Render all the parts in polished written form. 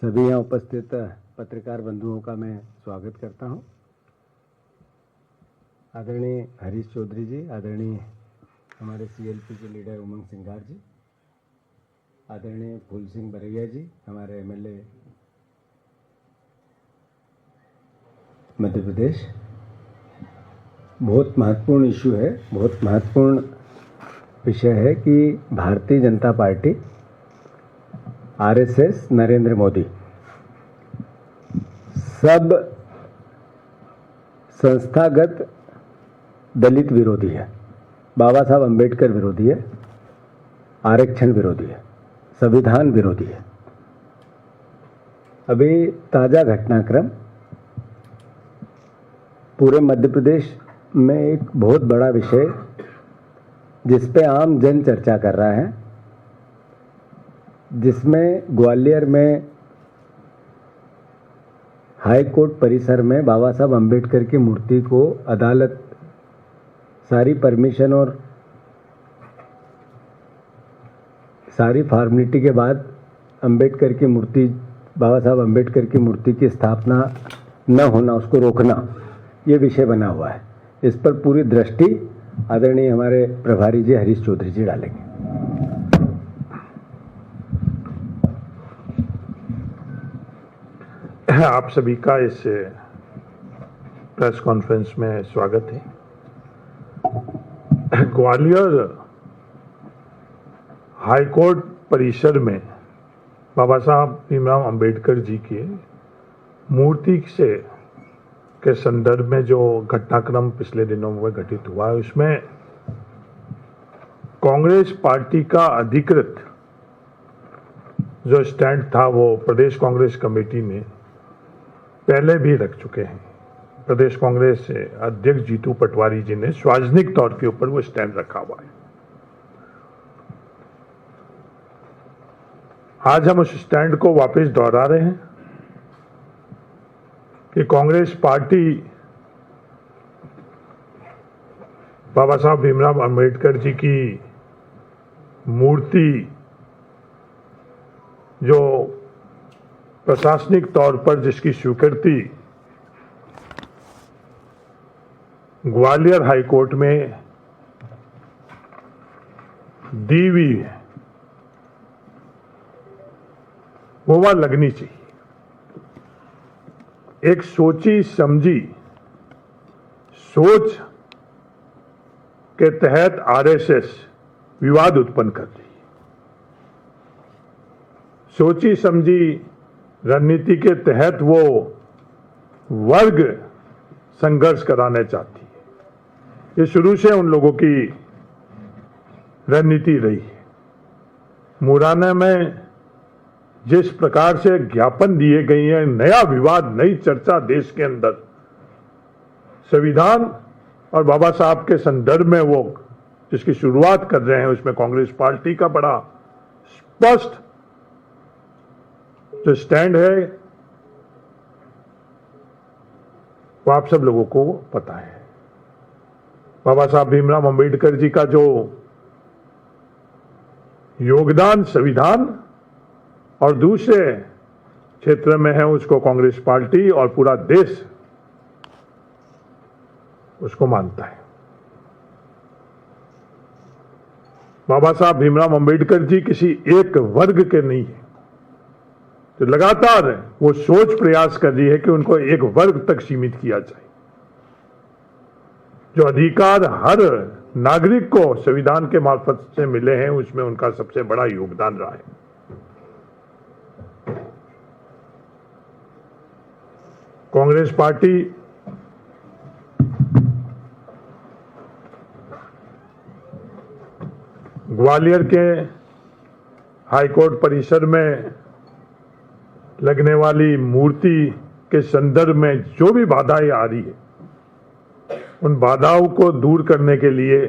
सभी यहाँ उपस्थित पत्रकार बंधुओं का मैं स्वागत करता हूँ। आदरणीय हरीश चौधरी जी, आदरणीय हमारे सीएलपी के लीडर उमंग सिंघार जी, आदरणीय फूल सिंह बरैया जी, हमारे एमएलए मध्य प्रदेश। बहुत महत्वपूर्ण इशू है, बहुत महत्वपूर्ण विषय है कि भारतीय जनता पार्टी, आरएसएस, नरेंद्र मोदी सब संस्थागत दलित विरोधी है, बाबा साहब अंबेडकर विरोधी है, आरक्षण विरोधी है, संविधान विरोधी है। अभी ताजा घटनाक्रम पूरे मध्य प्रदेश में एक बहुत बड़ा विषय जिस पे आम जन चर्चा कर रहा है, जिसमें ग्वालियर में हाई कोर्ट परिसर में बाबा साहब अंबेडकर की मूर्ति को अदालत सारी परमिशन और सारी फॉर्मेलिटी के बाद अंबेडकर की मूर्ति, बाबा साहब अंबेडकर की मूर्ति की स्थापना न होना, उसको रोकना, ये विषय बना हुआ है। इस पर पूरी दृष्टि आदरणीय हमारे प्रभारी जी हरीश चौधरी जी डालेंगे। आप सभी का इस प्रेस कॉन्फ्रेंस में स्वागत है। ग्वालियर हाई कोर्ट परिसर में बाबा साहब भीमराव अंबेडकर जी की मूर्ति के संदर्भ में जो घटनाक्रम पिछले दिनों में घटित हुआ है, उसमें कांग्रेस पार्टी का अधिकृत जो स्टैंड था वो प्रदेश कांग्रेस कमेटी ने पहले भी रख चुके हैं। प्रदेश कांग्रेस अध्यक्ष जीतू पटवारी जी ने सार्वजनिक तौर के ऊपर वो स्टैंड रखा हुआ है। आज हम उस स्टैंड को वापस दोहरा रहे हैं कि कांग्रेस पार्टी बाबा साहब भीमराव अंबेडकर जी की मूर्ति जो प्रशासनिक तौर पर जिसकी स्वीकृति ग्वालियर हाई कोर्ट में दी हुई है, वो वहां लगनी चाहिए। एक सोची समझी सोच के तहत आरएसएस विवाद उत्पन्न कर रही है। सोची समझी रणनीति के तहत वो वर्ग संघर्ष कराना चाहती है। ये शुरू से उन लोगों की रणनीति रही है। मुरैना में जिस प्रकार से ज्ञापन दिए गए हैं, नया विवाद, नई चर्चा देश के अंदर संविधान और बाबा साहब के संदर्भ में वो जिसकी शुरुआत कर रहे हैं, उसमें कांग्रेस पार्टी का बड़ा स्पष्ट जो स्टैंड है वो आप सब लोगों को पता है। बाबा साहब भीमराव अंबेडकर जी का जो योगदान संविधान और दूसरे क्षेत्र में है, उसको कांग्रेस पार्टी और पूरा देश उसको मानता है। बाबा साहब भीमराव अंबेडकर जी किसी एक वर्ग के नहीं है। तो लगातार वो सोच प्रयास कर रही है कि उनको एक वर्ग तक सीमित किया जाए। जो अधिकार हर नागरिक को संविधान के मार्फत से मिले हैं, उसमें उनका सबसे बड़ा योगदान रहा है। कांग्रेस पार्टी ग्वालियर के हाईकोर्ट परिसर में लगने वाली मूर्ति के संदर्भ में जो भी बाधाएं आ रही है, उन बाधाओं को दूर करने के लिए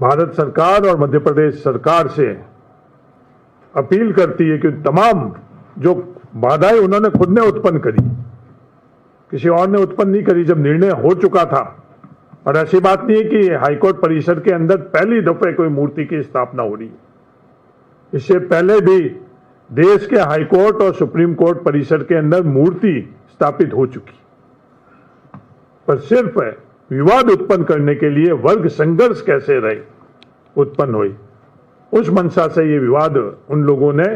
भारत सरकार और मध्य प्रदेश सरकार से अपील करती है कि तमाम जो बाधाएं उन्होंने खुद ने उत्पन्न करी, किसी और ने उत्पन्न नहीं करी। जब निर्णय हो चुका था, और ऐसी बात नहीं है कि हाईकोर्ट परिसर के अंदर पहली दफे कोई मूर्ति की स्थापना हो रही है, इससे पहले भी देश के हाई कोर्ट और सुप्रीम कोर्ट परिसर के अंदर मूर्ति स्थापित हो चुकी, पर सिर्फ विवाद उत्पन्न करने के लिए वर्ग संघर्ष कैसे रहे उत्पन्न हुई, उस मंशा से ये विवाद उन लोगों ने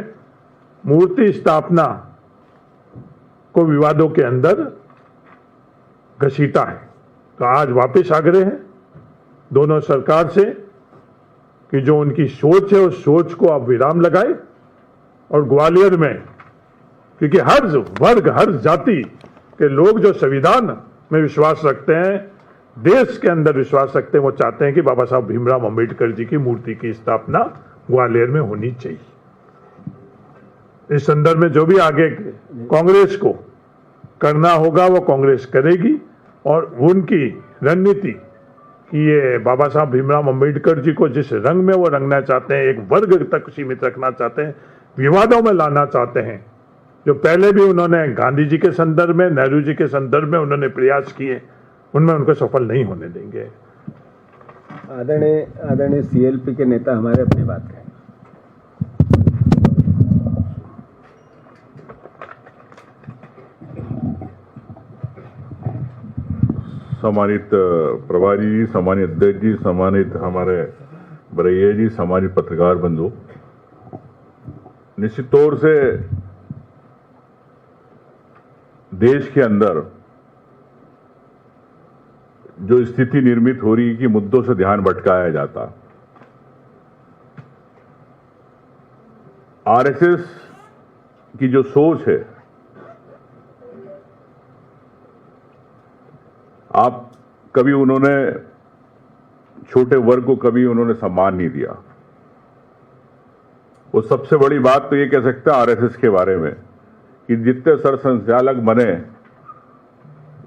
मूर्ति स्थापना को विवादों के अंदर घसीटा है। तो आज वापस आग्रह है दोनों सरकार से कि जो उनकी सोच है उस सोच को आप विराम लगाए और ग्वालियर में, क्योंकि हर वर्ग हर जाति के लोग जो संविधान में विश्वास रखते हैं, देश के अंदर विश्वास रखते हैं, वो चाहते हैं कि बाबा साहब भीमराव अंबेडकर जी की मूर्ति की स्थापना ग्वालियर में होनी चाहिए। इस संदर्भ में जो भी आगे कांग्रेस को करना होगा वो कांग्रेस करेगी, और उनकी रणनीति कि ये बाबा साहब भीमराव अंबेडकर जी को जिस रंग में वो रंगना चाहते हैं, एक वर्ग तक सीमित रखना चाहते हैं, विवादों में लाना चाहते हैं, जो पहले भी उन्होंने गांधी जी के संदर्भ में, नेहरू जी के संदर्भ में उन्होंने प्रयास किए, उनमें उनको सफल नहीं होने देंगे। आदरणीय सीएलपी के नेता हमारे अपनी बात करें। सम्मानित प्रभारी जी, सम्मानित अध्यक्ष जी, सम्मानित हमारे बरैया जी, सम्मानित पत्रकार बंधु, निश्चित तौर से देश के अंदर जो स्थिति निर्मित हो रही है कि मुद्दों से ध्यान भटकाया जाता, आरएसएस की जो सोच है, आप कभी उन्होंने छोटे वर्ग को कभी उन्होंने सम्मान नहीं दिया। वो सबसे बड़ी बात तो ये कह सकते हैं आरएसएस के बारे में कि जितने सर संचालक बने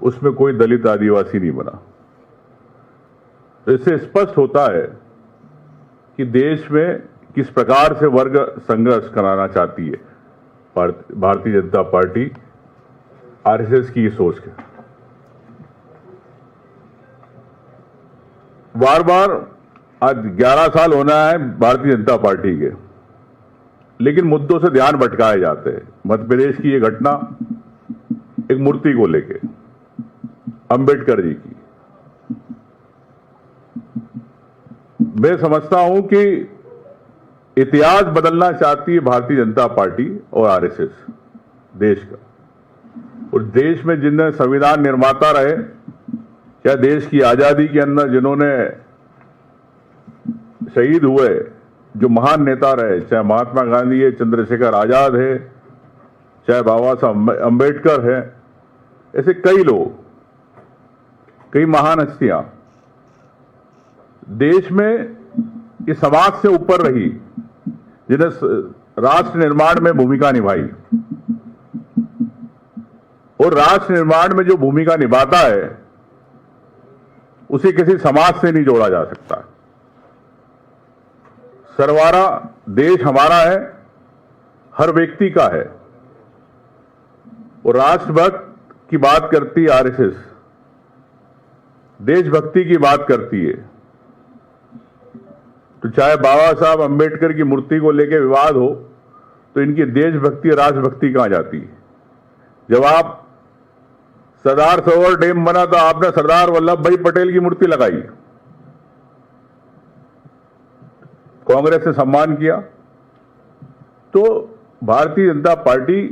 उसमें कोई दलित आदिवासी नहीं बना। तो इससे स्पष्ट होता है कि देश में किस प्रकार से वर्ग संघर्ष कराना चाहती है भारतीय जनता पार्टी, आरएसएस की ये सोच है। बार बार आज 11 साल होना है भारतीय जनता पार्टी के, लेकिन मुद्दों से ध्यान भटकाए जाते हैं। मध्य प्रदेश की ये घटना एक मूर्ति को लेके, अंबेडकर जी की, मैं समझता हूं कि इतिहास बदलना चाहती है भारतीय जनता पार्टी और आरएसएस देश का। और देश में जिनने संविधान निर्माता रहे, क्या देश की आजादी के अंदर जिन्होंने शहीद हुए, जो महान नेता रहे, चाहे महात्मा गांधी है, चंद्रशेखर आजाद है, चाहे बाबा साहब अंबेडकर है, ऐसे कई लोग, कई महान हस्तियां देश में इस समाज से ऊपर रही, जिन्हें राष्ट्र निर्माण में भूमिका निभाई। और राष्ट्र निर्माण में जो भूमिका निभाता है उसे किसी समाज से नहीं जोड़ा जा सकता। सरवारा देश हमारा है, हर व्यक्ति का है। और राष्ट्रभक्त की बात करती है आरएसएस, देशभक्ति की बात करती है। तो चाहे बाबा साहब अंबेडकर की मूर्ति को लेकर विवाद हो, तो इनकी देशभक्ति राष्ट्रभक्ति कहां जाती है? जब आप सरदार सरोवर डैम बना तो आपने सरदार वल्लभ भाई पटेल की मूर्ति लगाई, कांग्रेस ने सम्मान किया। तो भारतीय जनता पार्टी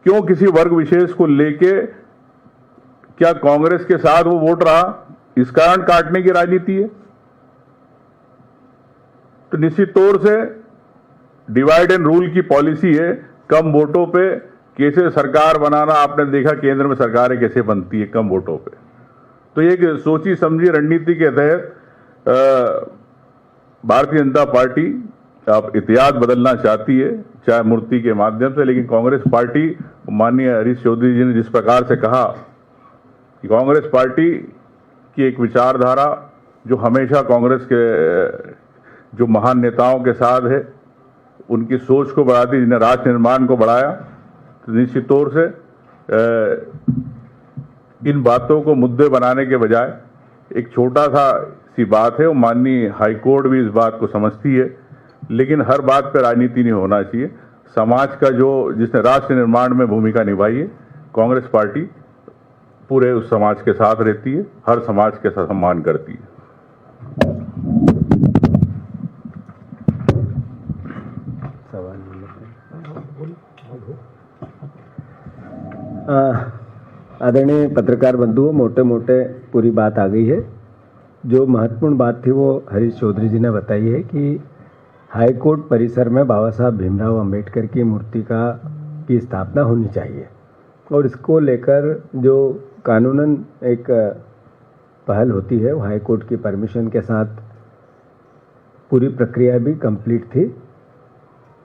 क्यों किसी वर्ग विशेष को लेके, क्या कांग्रेस के साथ वो वोट रहा, इस कारण काटने की राजनीति है? तो निश्चित तौर से डिवाइड एंड रूल की पॉलिसी है, कम वोटों पे कैसे सरकार बनाना। आपने देखा केंद्र में सरकारें कैसे बनती है कम वोटों पे। तो एक सोची समझी रणनीति के तहत भारतीय जनता पार्टी अब इतिहास बदलना चाहती है, चाहे मूर्ति के माध्यम से। लेकिन कांग्रेस पार्टी, माननीय हरीश चौधरी जी ने जिस प्रकार से कहा कि कांग्रेस पार्टी की एक विचारधारा जो हमेशा कांग्रेस के जो महान नेताओं के साथ है, उनकी सोच को बढ़ाती, जिन्हें राष्ट्र निर्माण को बढ़ाया, तो निश्चित तौर से इन बातों को मुद्दे बनाने के बजाय एक छोटा सा सी बात है, और माननीय हाईकोर्ट भी इस बात को समझती है। लेकिन हर बात पर राजनीति नहीं होना चाहिए। समाज का जो जिसने राष्ट्र निर्माण में भूमिका निभाई है, कांग्रेस पार्टी पूरे उस समाज के साथ रहती है, हर समाज के साथ सम्मान करती है। आदरणीय पत्रकार बंधुओं, मोटे मोटे पूरी बात आ गई है। जो महत्वपूर्ण बात थी वो हरीश चौधरी जी ने बताई है कि हाई कोर्ट परिसर में बाबा साहब भीमराव अंबेडकर की मूर्ति की स्थापना होनी चाहिए, और इसको लेकर जो कानूनन एक पहल होती है वो हाई कोर्ट की परमिशन के साथ पूरी प्रक्रिया भी कंप्लीट थी।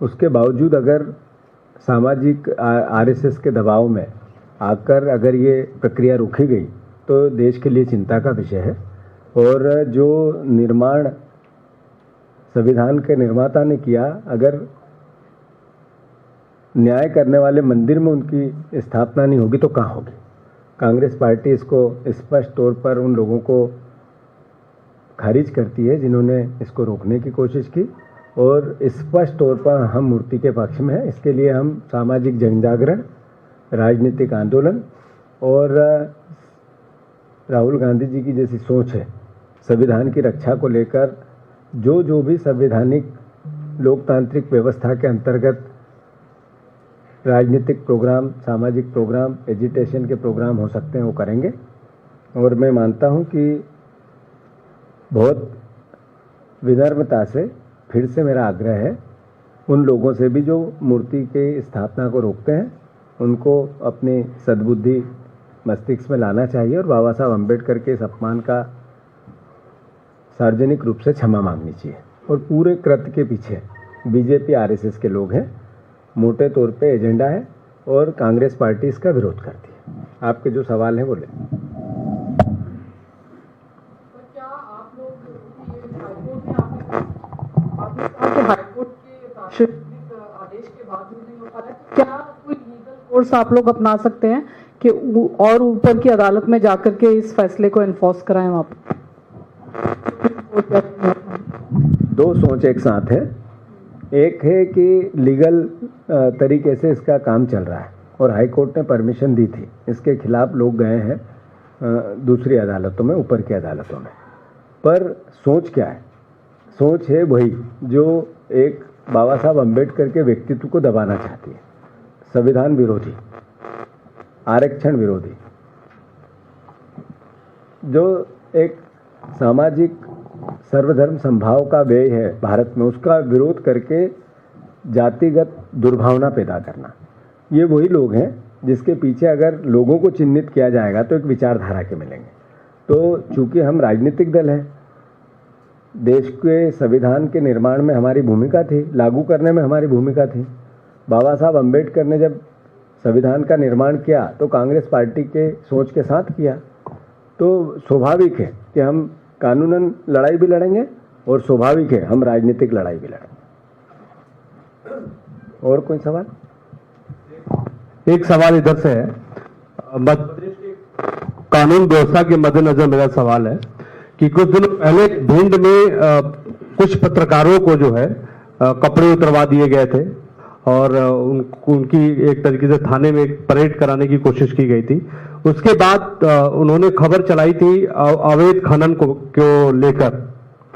उसके बावजूद अगर सामाजिक आरएसएस के दबाव में आकर अगर ये प्रक्रिया रोकी गई तो देश के लिए चिंता का विषय है। और जो निर्माण संविधान के निर्माता ने किया, अगर न्याय करने वाले मंदिर में उनकी स्थापना नहीं होगी तो कहाँ होगी। कांग्रेस पार्टी इसको स्पष्ट तौर पर उन लोगों को खारिज करती है जिन्होंने इसको रोकने की कोशिश की, और स्पष्ट तौर पर हम मूर्ति के पक्ष में हैं। इसके लिए हम सामाजिक जनजागरण, राजनीतिक आंदोलन और राहुल गांधी जी की जैसी सोच है संविधान की रक्षा को लेकर, जो भी संवैधानिक लोकतांत्रिक व्यवस्था के अंतर्गत राजनीतिक प्रोग्राम, सामाजिक प्रोग्राम, एजिटेशन के प्रोग्राम हो सकते हैं वो करेंगे। और मैं मानता हूं कि बहुत विनम्रता से फिर से मेरा आग्रह है उन लोगों से भी जो मूर्ति के स्थापना को रोकते हैं, उनको अपनी सद्बुद्धि मस्तिष्क में लाना चाहिए और बाबा साहब अम्बेडकर के इस अपमान का सार्वजनिक रूप से क्षमा मांगनी चाहिए। और पूरे कृत्य के पीछे बीजेपी आरएसएस के लोग हैं, मोटे तौर पे एजेंडा है, और कांग्रेस पार्टी इसका विरोध करती है। आपके जो सवाल हैं बोले। क्या आप लोग हाईकोर्ट के दार्शनिक आदेश के बावजूद नहीं हो पा रहा है, तो क्या कोई लीगल कोर्स आप लोग अपना सकते हैं कि और ऊपर की अदालत में जाकर के इस फैसले को एनफोर्स कराएं वहां पर? दो सोच एक साथ है। एक है कि लीगल तरीके से इसका काम चल रहा है और हाई कोर्ट ने परमिशन दी थी, इसके खिलाफ लोग गए हैं दूसरी अदालतों में, ऊपर की अदालतों में। पर सोच क्या है? सोच है वही जो एक बाबा साहब अम्बेडकर के व्यक्तित्व को दबाना चाहती है, संविधान विरोधी, आरक्षण विरोधी, जो एक सामाजिक सर्वधर्म संभाव का व्यय है भारत में, उसका विरोध करके जातिगत दुर्भावना पैदा करना। ये वही लोग हैं जिसके पीछे अगर लोगों को चिन्हित किया जाएगा तो एक विचारधारा के मिलेंगे। तो चूंकि हम राजनीतिक दल हैं, देश के संविधान के निर्माण में हमारी भूमिका थी, लागू करने में हमारी भूमिका थी। बाबा साहब अम्बेडकर ने जब संविधान का निर्माण किया तो कांग्रेस पार्टी के सोच के साथ किया, तो स्वाभाविक है कि हम कानूनन लड़ाई भी लड़ेंगे और स्वाभाविक है हम राजनीतिक लड़ाई भी लड़ेंगे। और कोई सवाल? एक सवाल इधर से है, मध्य प्रदेश के कानून व्यवस्था के मद्देनजर मेरा सवाल है कि कुछ दिनों पहले भिंड में कुछ पत्रकारों को जो है कपड़े उतरवा दिए गए थे और उनकी एक तरीके से थाने में एक परेड कराने की कोशिश की गई थी। उसके बाद उन्होंने खबर चलाई थी अवैध खनन को लेकर।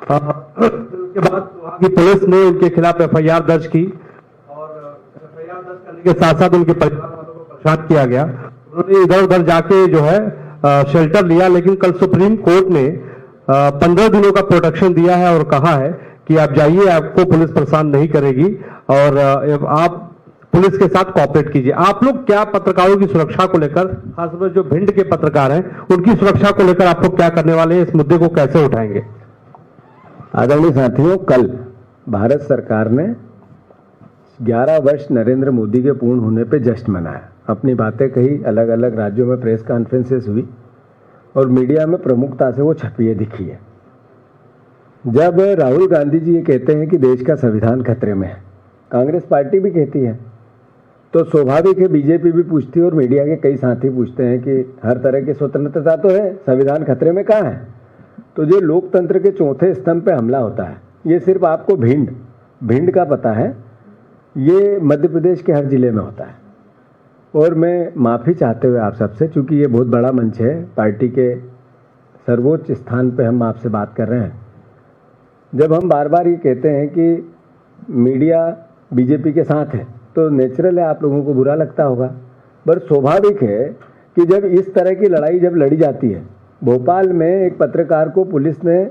उसके बाद वहां की पुलिस ने उनके खिलाफ एफआईआर दर्ज की और एफआईआर दर्ज करने के साथ साथ उनके परिवार वालों को परेशान किया गया। उन्होंने इधर उधर जाके जो है शेल्टर लिया, लेकिन कल सुप्रीम कोर्ट ने 15 दिनों का प्रोटेक्शन दिया है और कहा है कि आप जाइए, आपको पुलिस परेशान नहीं करेगी और आप पुलिस के साथ कोऑपरेट कीजिए। आप लोग क्या पत्रकारों की सुरक्षा को लेकर, खासतौर पर जो भिंड के पत्रकार हैं, उनकी सुरक्षा को लेकर आप लोग क्या करने वाले हैं? इस मुद्दे को कैसे उठाएंगे? आदरणीय साथियों, कल भारत सरकार ने 11 वर्ष नरेंद्र मोदी के पूर्ण होने पे जश्न मनाया। अपनी बातें कही, अलग अलग राज्यों में प्रेस कॉन्फ्रेंसेस हुई और मीडिया में प्रमुखता से वो छपी दिखी है। जब राहुल गांधी जी ये कहते हैं कि देश का संविधान खतरे में है, कांग्रेस पार्टी भी कहती है, तो स्वाभाविक है बीजेपी भी पूछती है और मीडिया के कई साथी पूछते हैं कि हर तरह की स्वतंत्रता तो है, संविधान खतरे में कहाँ है? तो जो लोकतंत्र के चौथे स्तंभ पे हमला होता है, ये सिर्फ आपको भिंड भिंड का पता है, ये मध्य प्रदेश के हर जिले में होता है। और मैं माफ़ी चाहते हुए आप सबसे, चूँकि ये बहुत बड़ा मंच है, पार्टी के सर्वोच्च स्थान पे हम आपसे बात कर रहे हैं, जब हम बार बार ये कहते हैं कि मीडिया बीजेपी के साथ है तो नेचुरल है आप लोगों को बुरा लगता होगा, पर स्वाभाविक है कि जब इस तरह की लड़ाई जब लड़ी जाती है, भोपाल में एक पत्रकार को पुलिस ने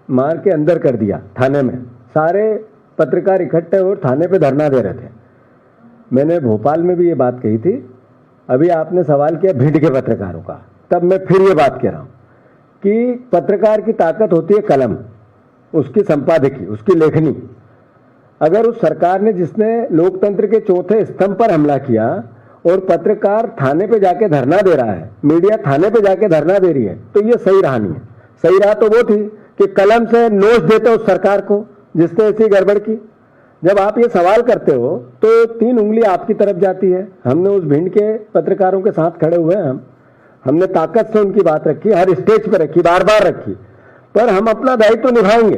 मार के अंदर कर दिया थाने में, सारे पत्रकार इकट्ठे और थाने पे धरना दे रहे थे। मैंने भोपाल में भी ये बात कही थी, अभी आपने सवाल किया भिंड के पत्रकारों का, तब मैं फिर ये बात कह रहा हूँ कि पत्रकार की ताकत होती है कलम, उसकी संपादकी, उसकी लेखनी। अगर उस सरकार ने, जिसने लोकतंत्र के चौथे स्तंभ पर हमला किया और पत्रकार थाने पे जाके धरना दे रहा है, मीडिया थाने पे जाके धरना दे रही है, तो ये सही राह नहीं है। सही राह तो वो थी कि कलम से नोच देते उस सरकार को जिसने ऐसी गड़बड़ की। जब आप ये सवाल करते हो तो 3 उंगली आपकी तरफ जाती है। हमने उस भिंड के पत्रकारों के साथ खड़े हुए हैं, हमने ताकत से उनकी बात रखी, हर स्टेज पर रखी, बार बार रखी, पर हम अपना दायित्व तो निभाएंगे।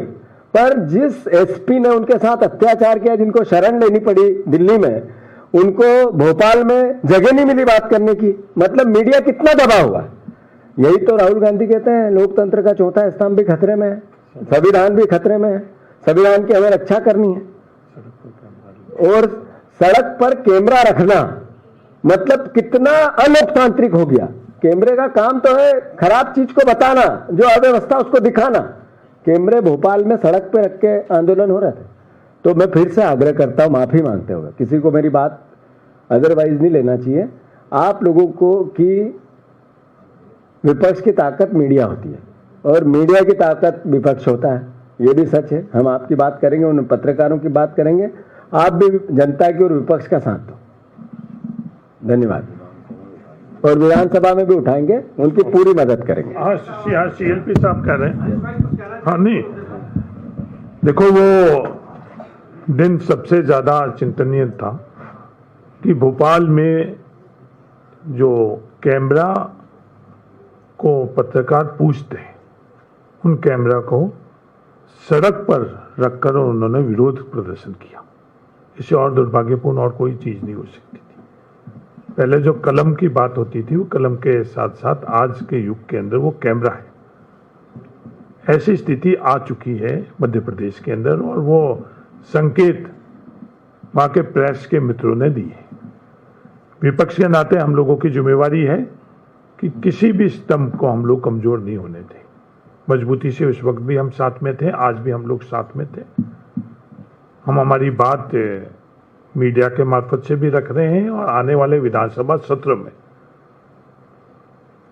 पर जिस एसपी ने उनके साथ अत्याचार किया, जिनको शरण लेनी पड़ी दिल्ली में, उनको भोपाल में जगह नहीं मिली बात करने की, मतलब मीडिया कितना दबा हुआ। यही तो राहुल गांधी कहते हैं लोकतंत्र का चौथा स्तंभ भी खतरे में है, संविधान भी खतरे में है, संविधान की हमें रक्षा करनी है। और सड़क पर कैमरा रखना मतलब कितना अलोकतांत्रिक हो गया। कैमरे का काम तो है खराब चीज को बताना, जो अव्यवस्था उसको दिखाना। कैमरे भोपाल में सड़क पे रख के आंदोलन हो रहे थे। तो मैं फिर से आग्रह करता हूं, माफी मांगते हुए, किसी को मेरी बात अदरवाइज नहीं लेना चाहिए। आप लोगों को की विपक्ष की ताकत मीडिया होती है और मीडिया की ताकत विपक्ष होता है, ये भी सच है। हम आपकी बात करेंगे, उन पत्रकारों की बात करेंगे, आप भी जनता की और विपक्ष का साथ दो। धन्यवाद। और विधानसभा में भी उठाएंगे, उनकी पूरी मदद करेंगे। हाँ, CLP साहब कह रहे हैं। हाँ नहीं, देखो वो दिन सबसे ज्यादा चिंतनीय था कि भोपाल में जो कैमरा को पत्रकार पूछते हैं, उन कैमरा को सड़क पर रखकर उन्होंने विरोध प्रदर्शन किया। इससे और दुर्भाग्यपूर्ण और कोई चीज नहीं हो सकती थी। पहले जो कलम की बात होती थी, वो कलम के साथ साथ आज के युग के अंदर वो कैमरा है। ऐसी स्थिति आ चुकी है मध्य प्रदेश के अंदर, और वो संकेत वहां के प्रेस के मित्रों ने दिए। विपक्ष के नाते हम लोगों की जिम्मेवारी है कि किसी भी स्तंभ को हम लोग कमजोर नहीं होने दें। मजबूती से उस वक्त भी हम साथ में थे, आज भी हम लोग साथ में थे। हम हमारी बात मीडिया के मार्फत से भी रख रहे हैं, और आने वाले विधानसभा सत्र में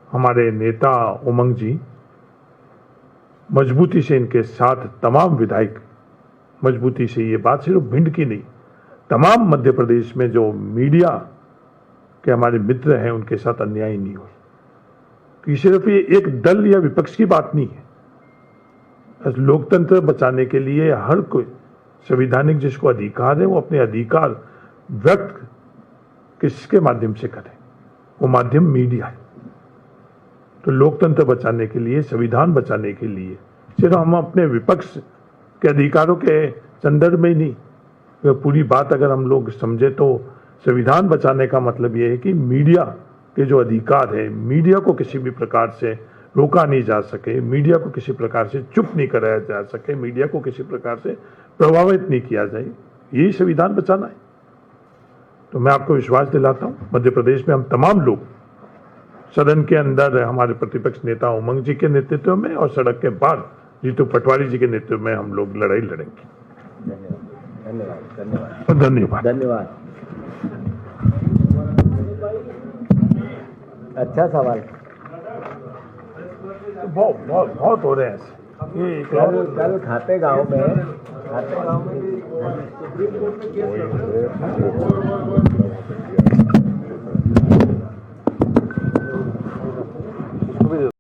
हमारे नेता उमंग जी मजबूती से, इनके साथ तमाम विधायक मजबूती से, ये बात सिर्फ भिंड की नहीं, तमाम मध्य प्रदेश में जो मीडिया के हमारे मित्र हैं उनके साथ अन्याय नहीं हो। कि सिर्फ ये एक दल या विपक्ष की बात नहीं है। लोकतंत्र बचाने के लिए हर कोई संवैधानिक जिसको अधिकार है, वो अपने अधिकार व्यक्त किसके माध्यम से करे, वो माध्यम मीडिया है। तो लोकतंत्र बचाने के लिए, संविधान बचाने के लिए सिर्फ हम अपने विपक्ष के अधिकारों के संदर्भ में ही नहीं, पूरी बात अगर हम लोग समझे तो संविधान बचाने का मतलब ये है कि मीडिया के जो अधिकार है, मीडिया को किसी भी प्रकार से रोका नहीं जा सके, मीडिया को किसी प्रकार से चुप नहीं कराया जा सके, मीडिया को किसी प्रकार से प्रभावित नहीं किया जाए, यही संविधान बचाना है। तो मैं आपको विश्वास दिलाता हूं, मध्य प्रदेश में हम तमाम लोग सदन के अंदर हमारे प्रतिपक्ष नेता उमंग जी के नेतृत्व में और सड़क के बाहर जीतू पटवारी जी के नेतृत्व में हम लोग लड़ाई लड़ेंगे। धन्यवाद। धन्यवाद। धन्यवाद। अच्छा सवाल। बहुत हो रहे हैं ऐसे। कल खाते गांव में